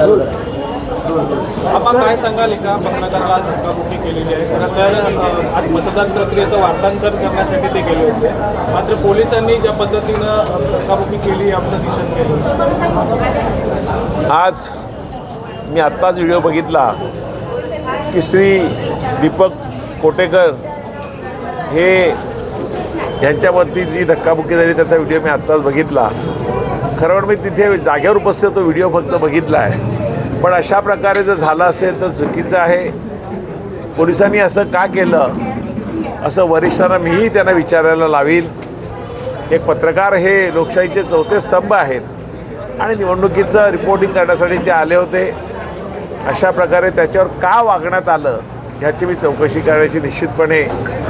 आपण काय सांगाल एका पत्रकाराला धक्काबुक्की केलेली आहे? कारण त्या आज मतदान प्रक्रियेचं वार्तांकन करण्यासाठी ते गेले होते, मात्र पोलिसांनी ज्या पद्धतीनं धक्काबुक्की केली आमचं निषेध केलं. आज मी आत्ताच व्हिडिओ बघितला की श्री दीपक कोटेकर हे यांच्यावरती जी धक्काबुक्की झाली त्याचा व्हिडिओ मी आत्ताच बघितला. खरं मी तिथे जागेवर उपस्थित तो व्हिडिओ फक्त बघितला आहे. पण अशा प्रकारे जर झालं असेल तर चुकीचं आहे. पोलिसांनी असं का केलं असं वरिष्ठांना मीही त्यांना विचारायला लावीन. एक पत्रकार हे लोकशाहीचे चौथे स्तंभ आहेत आणि निवडणुकीचं रिपोर्टिंग करण्यासाठी ते आले होते. अशा प्रकारे त्याच्यावर का वागण्यात आलं ह्याची मी चौकशी करण्याची निश्चितपणे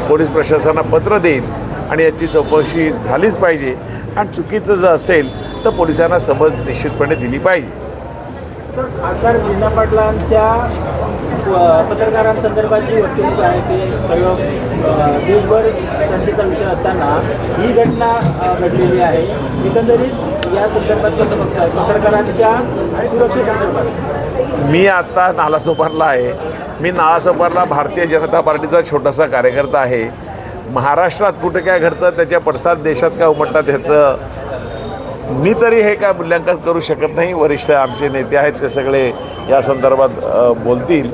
पोलीस प्रशासनाला पत्र देईन आणि याची चौकशी झालीच पाहिजे. आणि चुकीचं जर असेल तर पोलिसांना समज निश्चितपणे दिली पाहिजे. सर, खासदार गिरीना पाटलांच्या पत्रकारांसंदर्भात जी वक्तव्य आहे ते प्रयोग देशभर चर्चेचा विषय असताना ही घटना घडलेली आहे. एकंदरीत या संदर्भात कसं बघताय पत्रकारांच्या सुरक्षेसंदर्भात? मी आत्ता नालासोपारला आहे. मी नालासोपारला भारतीय जनता पार्टीचा छोटासा कार्यकर्ता आहे. महाराष्ट्रात कुठे काय घडतं त्याच्या पडसाद देशात काय उमटतात ह्याचं मी तरी हे काय मूल्यांकन करू शकत नाही. वरिष्ठ आमचे नेते आहेत ते सगळे या संदर्भात बोलतील.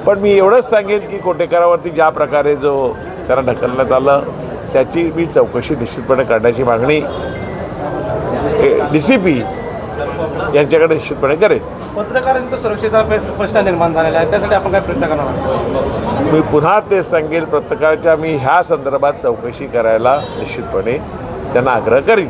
पण मी एवढंच सांगेन की कोटेकरावरती ज्या प्रकारे जो त्यांना ढकलण्यात आलं त्याची मी चौकशी निश्चितपणे करण्याची मागणी DCP यांच्याकडे निश्चितपणे करेन. पत्रकारांचा सुरक्षेचा प्रश्न निर्माण झालेला आहे, त्यासाठी आपण काय प्रयत्न करणार? मी पुन्हा तेच सांगेन, पत्रकाराच्या मी ह्या संदर्भात चौकशी करायला निश्चितपणे त्यांना आग्रह करीन.